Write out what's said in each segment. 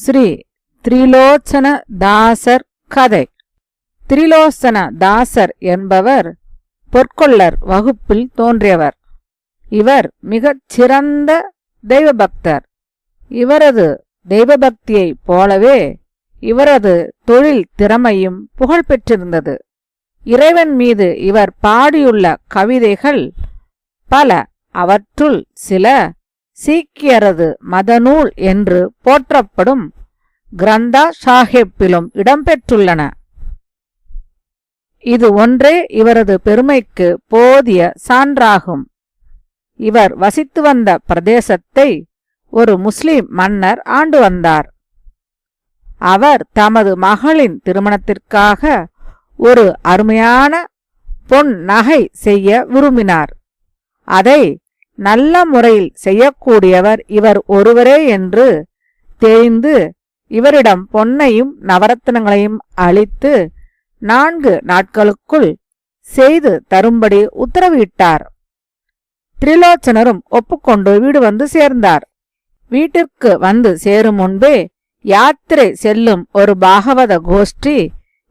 ஸ்ரீ திரிலோச்சன தாசர் கதை. திரிலோச்சன தாசர் என்பவர் பொற்கொள்ளர் வகுப்பில் தோன்றியவர். இவர் மிகச் சிறந்த தெய்வபக்தர். இவரது தெய்வபக்தியைப் போலவே இவரது தொழில் திறமையும் புகழ் பெற்றிருந்தது. இறைவன் மீது இவர் பாடியுள்ள கவிதைகள் பல. அவற்றுள் சில சீக்கியரது மதநூல் என்று போற்றப்படும் கிரந்தா சாஹிப்பிலும் இடம்பெற்றுள்ளன. இது ஒன்றே இவரது பெருமைக்கு போதிய சான்றாகும். இவர் வசித்து வந்த பிரதேசத்தை ஒரு முஸ்லிம் மன்னர் ஆண்டு வந்தார். அவர் தமது மகளின் திருமணத்திற்காக ஒரு அருமையான பொன் நகை செய்ய விரும்பினார். அதை நல்ல முறையில் செய்யக்கூடியவர் இவர் ஒருவரே என்று தெரிந்து இவரிடம் பொன்னையும் நவரத்னங்களையும் அளித்து 4 நாட்களுக்குள் செய்து தரும்படி உத்தரவிட்டார். திரிலோச்சனரும் ஒப்புக்கொண்டு வீடு வந்து சேர்ந்தார். வீட்டிற்கு வந்து சேரும் முன்பே யாத்திரை செல்லும் ஒரு பாகவத கோஷ்டி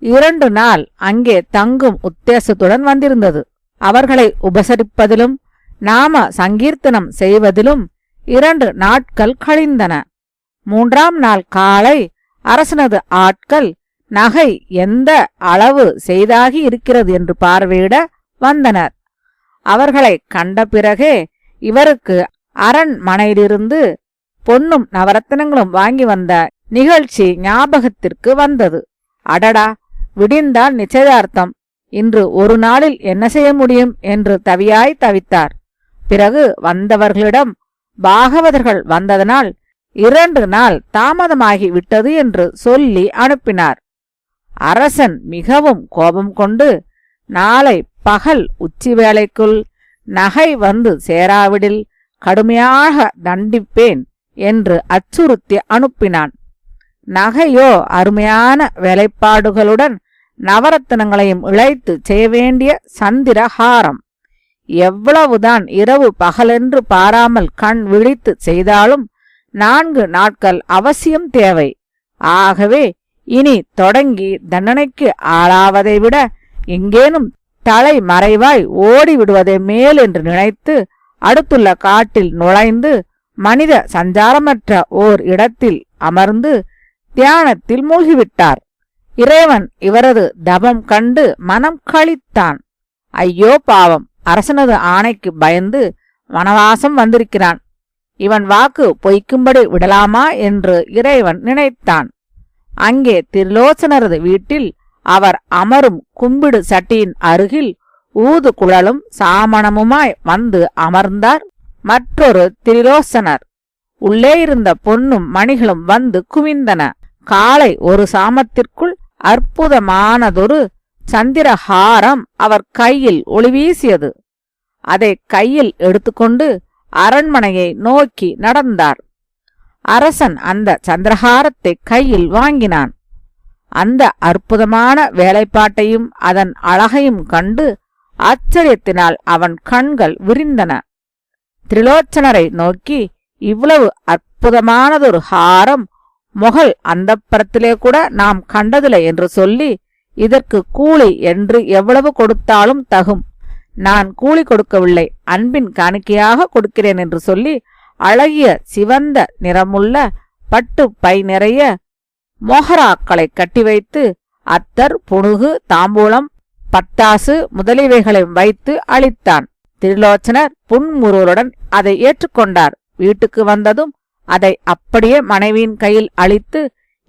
2 நாள் அங்கே தங்கும் உத்தேசத்துடன் வந்திருந்தது. அவர்களை உபசரிப்பதிலும் நாம சங்கீர்த்தனம் செய்வதிலும் 2 நாட்கள் கழிந்தன. 3ஆம் நாள் காலை அரசனது ஆட்கள் நகை எந்த அளவு செய்தாகி இருக்கிறது என்று பார்வையிட வந்தனர். அவர்களை கண்ட பிறகே இவருக்கு அரண்மனையிலிருந்து பொன்னும் நவரத்னங்களும் வாங்கி வந்த நிகழ்ச்சி ஞாபகத்திற்கு வந்தது. அடடா, விடிந்தால் நிச்சயதார்த்தம், இன்று ஒரு நாளில் என்ன செய்ய முடியும் என்று தவியாய் தவித்தார். பிறகு வந்தவர்களிடம் பாகவதர்கள் வந்ததனால் 2 நாள் தாமதமாகி விட்டது என்று சொல்லி அனுப்பினார். அரசன் மிகவும் கோபம் கொண்டு நாளை பகல் உச்சி வேளைக்குள் நகை வந்து சேராவிடில் கடுமையாக தண்டிப்பேன் என்று அச்சுறுத்தி அனுப்பினான். நகையோ அருமையான வேலைப்பாடுகளுடன் நவரத்னங்களையும் இழைத்து செய்ய வேண்டிய சந்திரஹாரம். எவ்வளவுதான் இரவு பகலென்று பாராமல் கண் விழித்து செய்தாலும் 4 நாட்கள் அவசியம் தேவை. ஆகவே இனி தொடங்கி தண்டனைக்கு ஆளாவதை விட எங்கேனும் தலைமறைவாய் ஓடிவிடுவதே மேல் என்று நினைத்து அடுத்துள்ள காட்டில் நுழைந்து மனித சஞ்சாரமற்ற ஓர் இடத்தில் அமர்ந்து தியானத்தில் மூழ்கிவிட்டார். இறைவன் இவரது தபம் கண்டு மனம் களித்தான். ஐயோ பாவம், அரசனது ஆணைக்கு பயந்து வனவாசம் வந்திருக்கிறான். இவன் வாக்கு பொய்க்கும்படி விடலாமா என்று இறைவன் நினைத்தான். அங்கே திரிலோச்சனரது வீட்டில் அவர் அமரும் கும்பிடு சட்டியின் அருகில் ஊது குழலும் சாமணமுமாய் வந்து அமர்ந்தார் மற்றொரு திரிலோச்சனர். உள்ளே இருந்த பொன்னும் மணிகளும் வந்து குவிந்தன. காலை ஒரு சாமத்திற்குள் அற்புதமானதொரு சந்திரஹாரம் அவர் கையில் ஒளிவீசியது. அதை கையில் எடுத்துக்கொண்டு அரண்மனையை நோக்கி நடந்தார். அரசன் அந்த சந்திரஹாரத்தை கையில் வாங்கினான். அந்த அற்புதமான வேலைப்பாட்டையும் அதன் அழகையும் கண்டு ஆச்சரியத்தினால் அவன் கண்கள் விரிந்தன. திரிலோச்சனரை நோக்கி, இவ்வளவு அற்புதமானதொரு ஹாரம் மொகல் அந்தப்புறத்திலே கூட நாம் கண்டதில்லை என்று சொல்லி, இதற்கு கூலி என்று எவ்வளவு கொடுத்தாலும் தகும். நான் கூலி கொடுக்கவில்லை, அன்பின் காணிக்கையாக கொடுக்கிறேன் என்று சொல்லி அழகிய சிவந்த நிறமுள்ள பட்டு பை நிறைய மோகராக்களை கட்டி வைத்து அத்தர், புணுகு, தாம்பூலம், பட்டாசு முதலியவைகளை வைத்து அளித்தான். திரிலோச்சனர் புன்முறுவலுடன் அதை ஏற்றுக்கொண்டார். வீட்டுக்கு வந்ததும் அதை அப்படியே மனைவியின் கையில் அளித்து,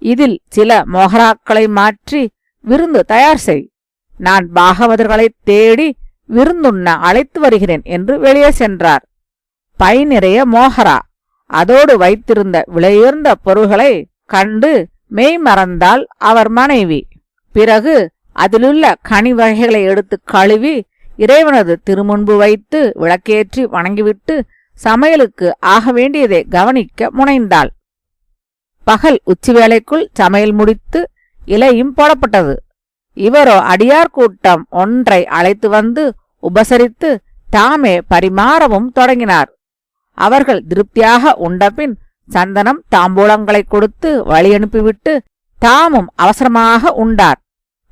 இதில் சில மோகராக்களை மாற்றி விருந்து தயார் செய். நான் பாகவதர்களை தேடி விருந்துண்ண அழைத்து வருகிறேன் என்று வெளியே சென்றார். பை நிறைய மோகரா, அதோடு வைத்திருந்த விலையுயர்ந்த பொருள்களை கண்டு மெய் மறந்தாள் அவர் மனைவி. பிறகு அதிலுள்ள கனி வகைகளை எடுத்து கழுவி இறைவனது திருமுன்பு வைத்து விளக்கேற்றி வணங்கிவிட்டு சமையலுக்கு ஆக வேண்டியதை கவனிக்க முனைந்தாள். பகல் உச்சி வேளைக்குள் சமையல் முடித்து இலையும் போடப்பட்டது. இவரோ அடியார் கூட்டம் ஒன்றை அழைத்து வந்து உபசரித்து தாமே பரிமாறவும் தொடங்கினார். அவர்கள் திருப்தியாக உண்டபின் சந்தனம் தாம்பூலங்களை கொடுத்து வழி அனுப்பிவிட்டு தாமும் அவசரமாக உண்டார்.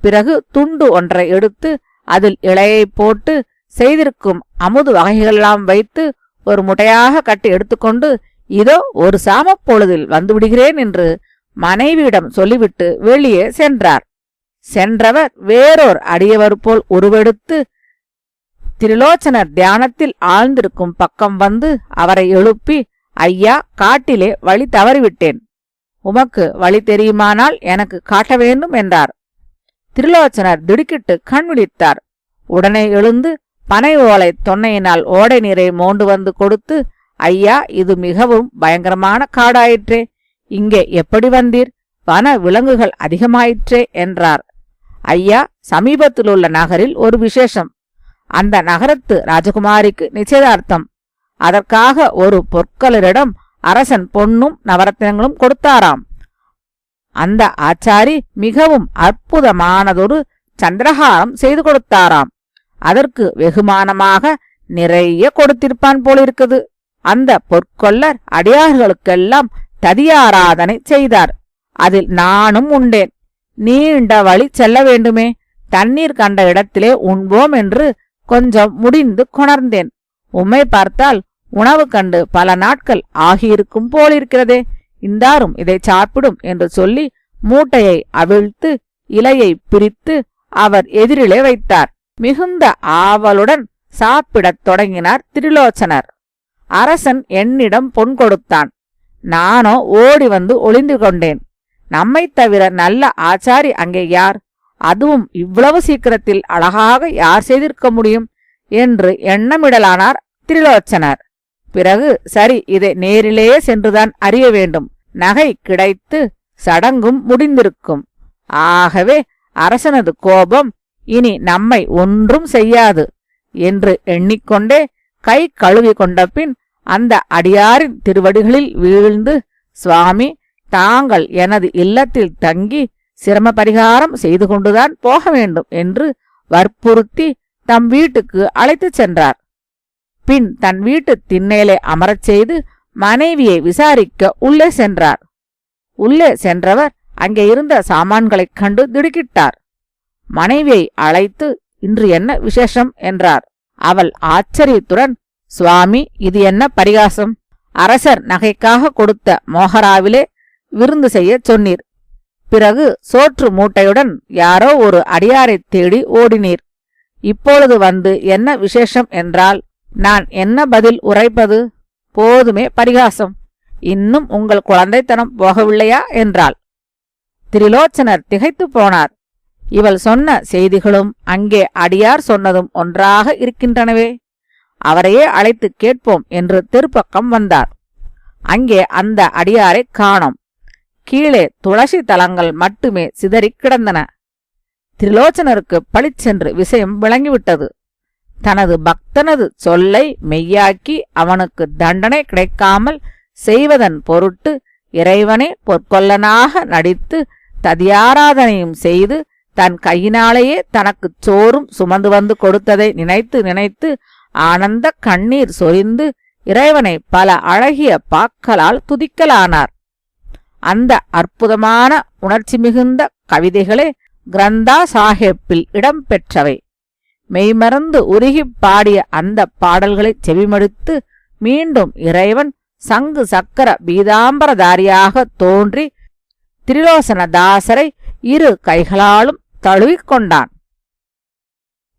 பிறகு துண்டு ஒன்றை எடுத்து அதில் இலையை போட்டு செய்திருக்கும் அமுது வகைகளெல்லாம் வைத்து ஒரு முட்டையாக கட்டி எடுத்துக்கொண்டு இதோ ஒரு சாமப் பொழுதில் வந்துவிடுகிறேன் என்று மனைவியிடம் சொல்லிவிட்டு வெளியே சென்றார். சென்றவர் வேறோர் அடியவர் போல் உருவெடுத்து திரிலோச்சனர் தியானத்தில் ஆழ்ந்திருக்கும் பக்கம் வந்து அவரை எழுப்பி, ஐயா, காட்டிலே வழி தவறிவிட்டேன். உமக்கு வழி தெரியுமானால் எனக்கு காட்ட வேண்டும் என்றார். திரிலோச்சனர் திடுக்கிட்டு கண் விழித்தார். உடனே எழுந்து பனை ஓலை தொன்னையினால் ஓடை நீரை மோண்டு வந்து கொடுத்து, ஐயா, இது மிகவும் பயங்கரமான காடாயிற்றே, இங்கே எப்படி வந்தீர்? வன விலங்குகள் அதிகமாயிற்றே என்றார். ஐயா, சமீபத்திலுள்ள நகரில் ஒரு விசேஷம். அந்த நகரத்து ராஜகுமாரிக்கு நிச்சயதார்த்தம். அதற்காக ஒரு பொற்களரிடம் அரசன் பொன்னும் நவரத்தினங்களும் கொடுத்தாராம். அந்த ஆச்சாரி மிகவும் அற்புதமானதொரு சந்திரஹாரம் செய்து கொடுத்தாராம். அதற்கு வெகுமானமாக நிறைய கொடுத்திருப்பான் போலிருக்குது. அந்த பொற்கொல்லர் அடியார்களுக்கெல்லாம் ததியாராதனை செய்தார். அதில் நானும் உண்டேன். நீண்ட வழி செல்ல வேண்டுமே, தண்ணீர் கண்ட இடத்திலே உண்போம் என்று கொஞ்சம் முடிந்து கொணர்ந்தேன். உம்மை பார்த்தால் உணவு கண்டு பல நாட்கள் ஆகியிருக்கும் போலிருக்கிறதே, இந்தாரும் இதை சாப்பிடும் என்று சொல்லி மூட்டையை அவிழ்த்து இலையை பிரித்து அவர் எதிரிலே வைத்தார். மிகுந்த ஆவலுடன் சாப்பிடத் தொடங்கினார் திரிலோச்சனர். அரசன் என்னிடம் பொன் கொடுத்தான். நானோ ஓடி வந்து ஒளிந்து கொண்டேன். நம்மை தவிர நல்ல ஆச்சாரி அங்கே யார்? அதுவும் இவ்வளவு சீக்கிரத்தில் அழகாக யார் செய்திருக்க முடியும் என்று எண்ணமிடலானார் திரிலோச்சனர். பிறகு சரி, இதை நேரிலேயே சென்றுதான் அறிய வேண்டும். நகை கிடைத்து சடங்கும் முடிந்திருக்கும். ஆகவே அரசனது கோபம் இனி நம்மை ஒன்றும் செய்யாது என்று எண்ணிக்கொண்டே கை கழுவி கொண்ட பின் அந்த அடியாரின் திருவடிகளில் வீழ்ந்து, சுவாமி, தாங்கள் எனது இல்லத்தில் தங்கி சிரம பரிகாரம் செய்து கொண்டுதான் போக வேண்டும் என்று வற்புறுத்தி தம் வீட்டுக்கு அழைத்துச் சென்றார். பின் தன் வீட்டு திண்ணையிலே அமரச் செய்து மனைவியை விசாரிக்க உள்ளே சென்றார். உள்ளே சென்றவர் அங்கே இருந்த சாமான்களைக் கண்டு திடுக்கிட்டார். மனைவியை அழைத்து, இன்று என்ன விசேஷம் என்றார். அவள் ஆச்சரியத்துடன், சுவாமி, இது என்ன பரிகாசம்? அரசர் நகைக்காக கொடுத்த மோகராவிலே விருந்து செய்ய சொன்னீர். பிறகு சோற்று மூட்டையுடன் யாரோ ஒரு அடியாரைத் தேடி ஓடினீர். இப்பொழுது வந்து என்ன விசேஷம் என்றால் நான் என்ன பதில் உரைப்பது? போதுமே பரிகாசம். இன்னும் உங்கள் குழந்தைத்தனம் போகவில்லையா என்றாள். திரிலோச்சனர் திகைத்து போனார். இவள் சொன்ன செய்திகளும் அங்கே அடியார் சொன்னதும் ஒன்றாக இருக்கின்றனவே. அவரையே அழைத்து கேட்போம் என்று தெருப்பக்கம் வந்தார். அங்கே அந்த அடியாரை காணோம். கீழே துளசி தலங்கள் மட்டுமே சிதறிக் கிடந்தன. திரிலோச்சனருக்கு பளிச்சென்று விஷயம் விளங்கிவிட்டது. தனது பக்தனது சொல்லை மெய்யாக்கி அவனுக்கு தண்டனை கிடைக்காமல் செய்வதன் பொருட்டு இறைவனே பொற்கொல்லனாக நடித்து ததியாராதனையும் செய்து தன் கையினாலேயே தனக்குச் சோறும் சுமந்து வந்து கொடுத்ததை நினைத்து நினைத்து ஆனந்த கண்ணீர் சொரிந்து இறைவனை பல அழகிய பாக்களால் துதிக்கலானார். அந்த அற்புதமான உணர்ச்சி மிகுந்த கவிதைகளே கிரந்தா சாஹேப்பில் இடம்பெற்றவை. மெய்மறந்து உருகிப் பாடிய அந்த பாடல்களை செவிமடுத்து மீண்டும் இறைவன் சங்கு சக்கர பீதாம்பரதாரியாக தோன்றி திரிலோசனதாசரை இரு கைகளாலும் தழுவிக்கொண்டான்.